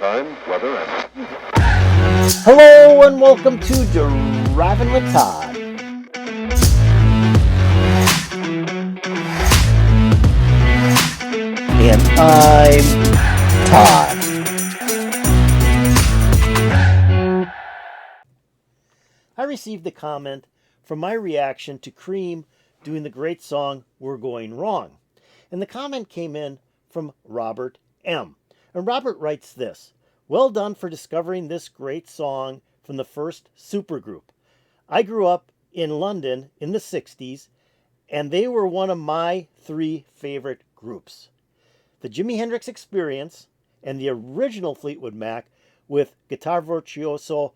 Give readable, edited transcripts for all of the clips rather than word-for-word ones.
time, weather, and... Hello and welcome to Driving with Todd. And I'm Todd. I received a comment from my reaction to Cream doing the great song We're Going Wrong. And the comment came in from Robert M. And Robert writes this: "Well done for discovering this great song from the first Supergroup. I grew up in London in the 60s, and they were one of my three favorite groups. The Jimi Hendrix Experience and the original Fleetwood Mac with guitar virtuoso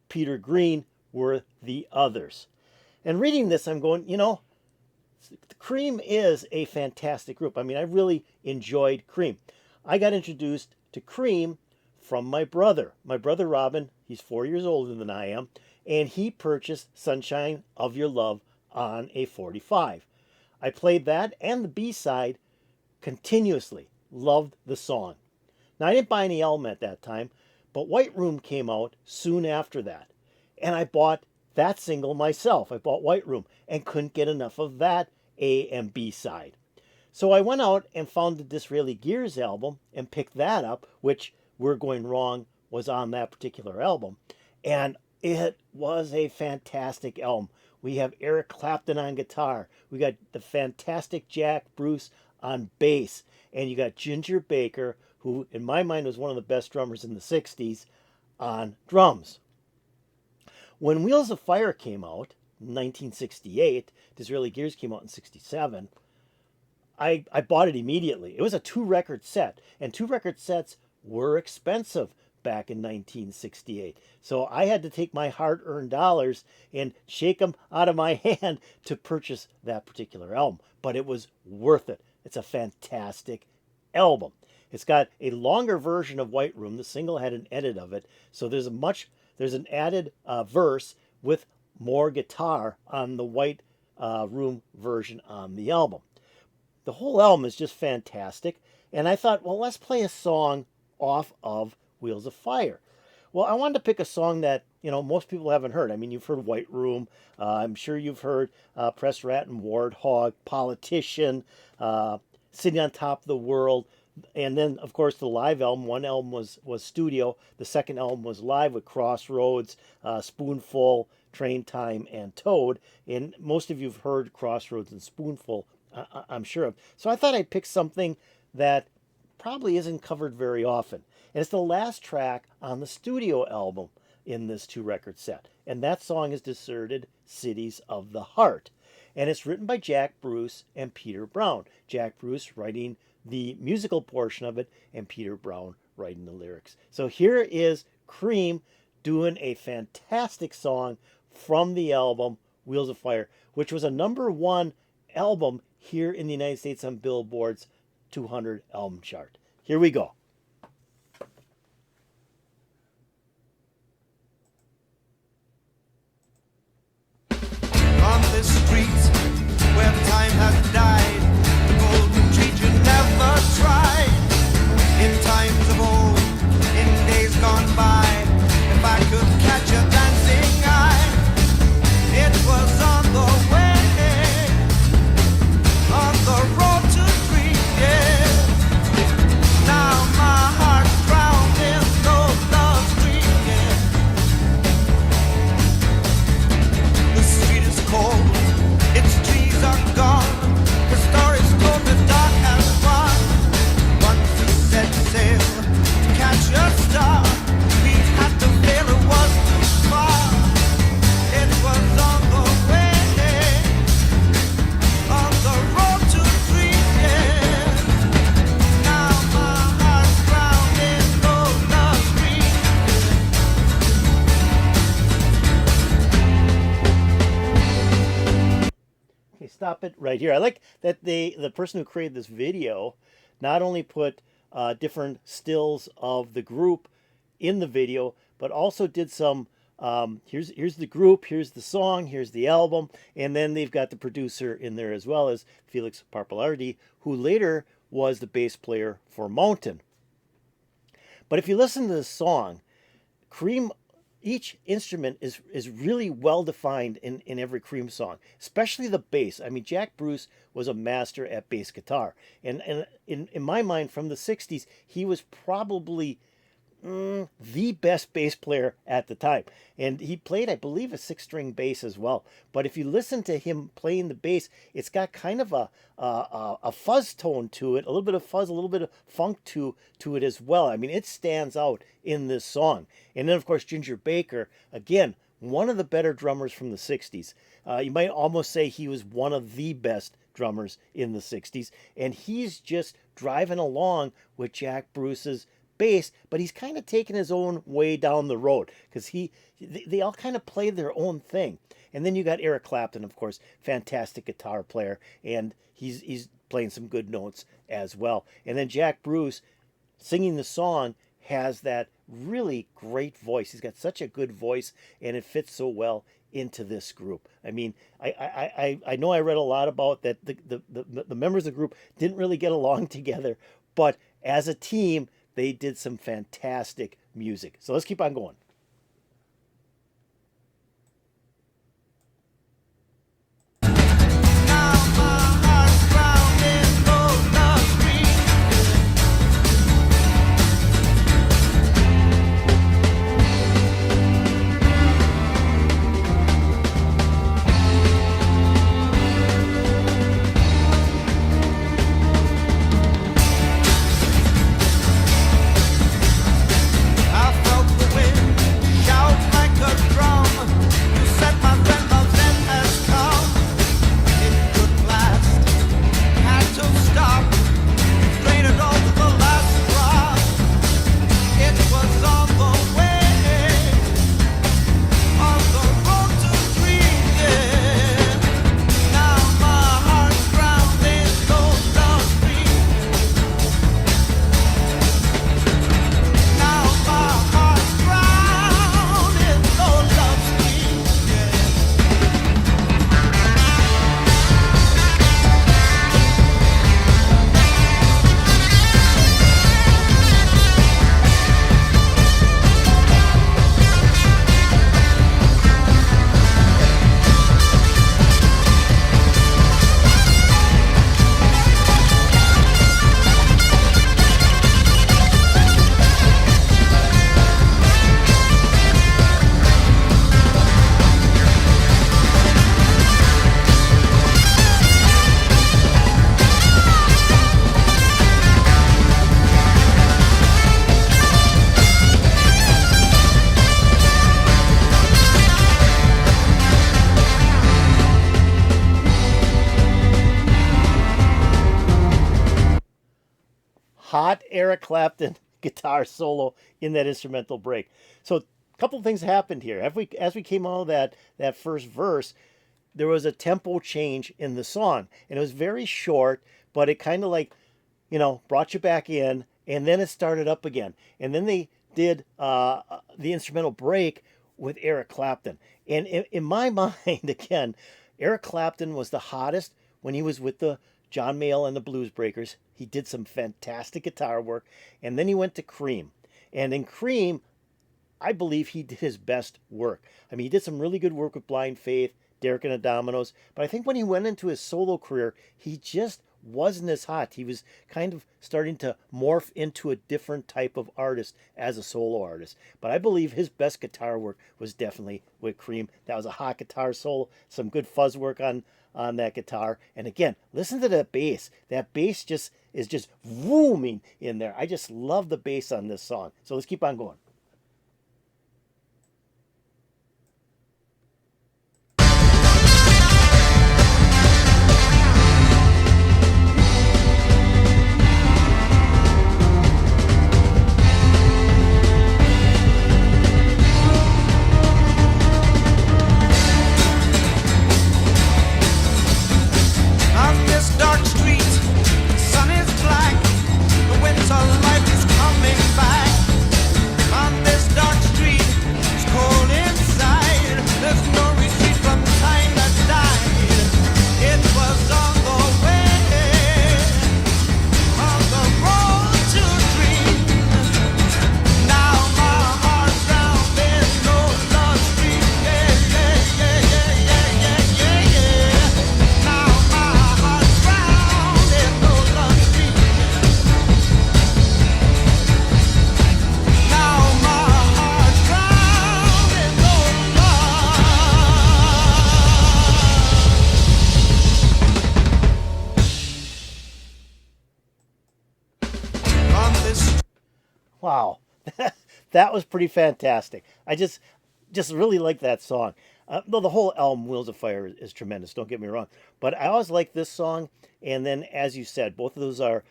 Peter Green were the others." And reading this, I'm going, Cream is a fantastic group. I mean, I really enjoyed Cream. I got introduced to Cream from my brother. My brother Robin, he's 4 years older than I am, and he purchased Sunshine of Your Love on a 45. I played that and the B-side continuously. Loved the song. Now, I didn't buy any album at that time, but White Room came out soon after that. And I bought that single myself. I bought White Room and couldn't get enough of that A and B side. So I went out and found the Disraeli Gears album and picked that up, which We're Going Wrong was on that particular album. And it was a fantastic album. We have Eric Clapton on guitar. We got the fantastic Jack Bruce on bass. And you got Ginger Baker, who in my mind was one of the best drummers in the 60s, on drums. When Wheels of Fire came out in 1968, Disraeli Gears came out in 67, I bought it immediately. It was a 2-record set, and 2-record sets were expensive back in 1968. So I had to take my hard-earned dollars and shake them out of my hand to purchase that particular album. But it was worth it. It's a fantastic album. It's got a longer version of White Room. The single had an edit of it, so there's an added verse with more guitar on the White Room version on the album. The whole album is just fantastic, and I thought, well, let's play a song off of Wheels of Fire. Well, I wanted to pick a song that, most people haven't heard. I mean, you've heard White Room. I'm sure you've heard Press Rat and Warthog, Politician, Sitting on Top of the World. And then, of course, the live album. One album was studio. The second album was live with Crossroads, Spoonful, Train Time, and Toad. And most of you have heard Crossroads and Spoonful, I'm sure of. So I thought I'd pick something that probably isn't covered very often. And it's the last track on the studio album in this 2-record set. And that song is Deserted Cities of the Heart. And it's written by Jack Bruce and Peter Brown. Jack Bruce writing the musical portion of it, and Peter Brown writing the lyrics. So here is Cream doing a fantastic song from the album Wheels of Fire, which was a #1 album here in the United States on Billboard's 200 album chart. Here we go. On this street where time has died, the golden treat you never tried. In times of old, in days gone by, if I could catch a dancing eye, it was on the way, on the road to dream, yeah. Now my heart's drowned in those love streams, yeah. The street is cold, its trees are gone, the story's told, the dark has won. Once we set sail to catch a star, we had to fail, it was too far. It was on the way, on the road to dream, yeah. Now my heart's drowned in those love streams. Okay, stop it right here. I like that the person who created this video not only put different stills of the group in the video, but also did some, here's the group, here's the song, here's the album, and then they've got the producer in there as well as Felix Pappalardi, who later was the bass player for Mountain. But if you listen to the song, Cream, each instrument is really well defined in every Cream song, especially the bass. I mean, Jack Bruce was a master at bass guitar, and in my mind, from the '60s, he was probably the best bass player at the time. And he played, I believe, a 6-string bass as well. But if you listen to him playing the bass, it's got kind of a fuzz tone to it, a little bit of fuzz, a little bit of funk to it as well. I mean, it stands out in this song. And then, of course, Ginger Baker, again, one of the better drummers from the '60s. You might almost say he was one of the best drummers in the '60s. And he's just driving along with Jack Bruce's bass, but he's kind of taking his own way down the road because they all kind of play their own thing. And then you got Eric Clapton, of course, fantastic guitar player, and he's playing some good notes as well. And then Jack Bruce singing the song has that really great voice. He's got such a good voice, and it fits so well into this group. I mean, I know I read a lot about that the members of the group didn't really get along together, but as a team, they did some fantastic music. So let's keep on going. Hot Eric Clapton guitar solo in that instrumental break. So a couple of things happened here. As we came out of that first verse, there was a tempo change in the song. And it was very short, but it kind of like, brought you back in. And then it started up again. And then they did the instrumental break with Eric Clapton. And in my mind, again, Eric Clapton was the hottest when he was with the John Mayall and the Blues Breakers. He did some fantastic guitar work. And then he went to Cream. And in Cream, I believe he did his best work. I mean, he did some really good work with Blind Faith, Derek and the Dominoes. But I think when he went into his solo career, he just wasn't as hot. He was kind of starting to morph into a different type of artist as a solo artist. But I believe his best guitar work was definitely with Cream. That was a hot guitar solo, some good fuzz work on that guitar. And again, listen to that bass. That bass is just booming in there. I just love the bass on this song. So let's keep on going. Sun is black, the winter light is coming back. That was pretty fantastic. I just really like that song. Though the whole album Wheels of Fire is tremendous. Don't get me wrong, but I always like this song. And then, as you said, both of those are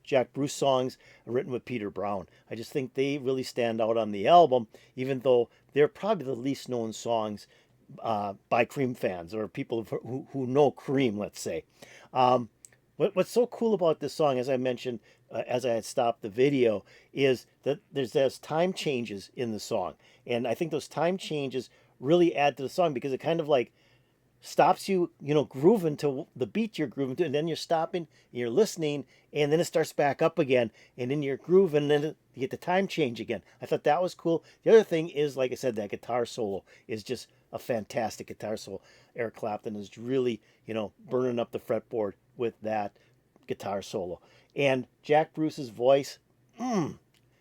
Jack Bruce songs written with Peter Brown. I just think they really stand out on the album, even though they're probably the least known songs by Cream fans or people who know Cream, let's say. What's so cool about this song, as I mentioned, as I had stopped the video, is that there's time changes in the song. And I think those time changes really add to the song because it kind of like stops you, grooving to the beat you're grooving to, and then you're stopping, and you're listening, and then it starts back up again, and then you're grooving, and then you get the time change again. I thought that was cool. The other thing is, like I said, that guitar solo is just a fantastic guitar solo. Eric Clapton is really, burning up the fretboard with that guitar solo. And Jack Bruce's voice,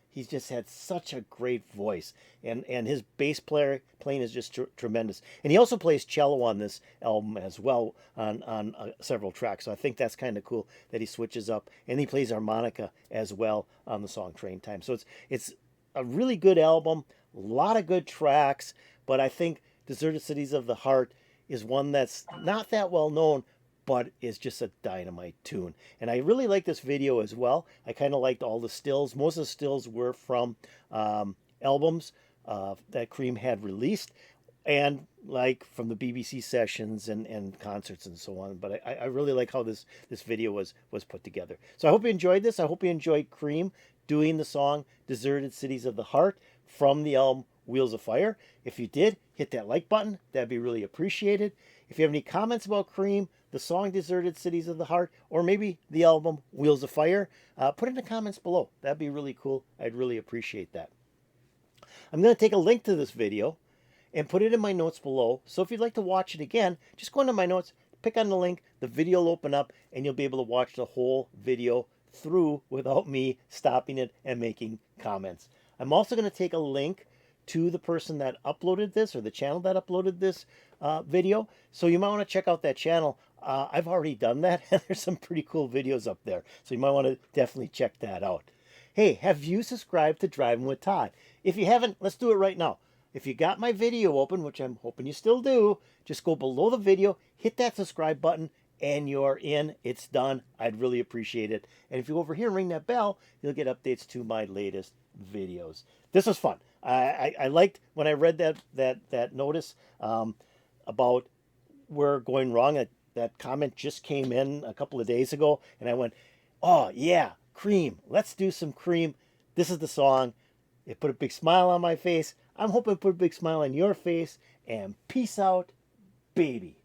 he's just had such a great voice, and his bass playing is just tremendous. And he also plays cello on this album as well on several tracks. So I think that's kind of cool that he switches up, and he plays harmonica as well on the song Train Time. So it's a really good album, a lot of good tracks, but I think Deserted Cities of the Heart is one that's not that well known, but is just a dynamite tune. And I really like this video as well. I kind of liked all the stills. Most of the stills were from albums that Cream had released, and like from the BBC sessions and concerts and so on. But I really like how this video was put together. So I hope you enjoyed this. I hope you enjoyed Cream doing the song Deserted Cities of the Heart from the album Wheels of Fire. If you did, hit that like button. That'd be really appreciated. If you have any comments about Cream, the song Deserted Cities of the Heart, or maybe the album Wheels of Fire, put it in the comments below. That'd be really cool. I'd really appreciate that. I'm going to take a link to this video and put it in my notes below. So if you'd like to watch it again, just go into my notes, pick on the link, the video will open up, and you'll be able to watch the whole video through without me stopping it and making comments. I'm also going to take a link to the person that uploaded this, or the channel that uploaded this video. So you might want to check out that channel. I've already done that, and there's some pretty cool videos up there. So you might want to definitely check that out. Hey, have you subscribed to Driving with Todd? If you haven't, let's do it right now. If you got my video open, which I'm hoping you still do, just go below the video, hit that subscribe button, and you're in. It's done. I'd really appreciate it. And if you go over here and ring that bell, you'll get updates to my latest videos. This was fun. I liked when I read that notice about we're going wrong. That comment just came in a couple of days ago, and I went, oh yeah, Cream. Let's do some Cream. This is the song. It put a big smile on my face. I'm hoping it put a big smile on your face. And peace out, baby.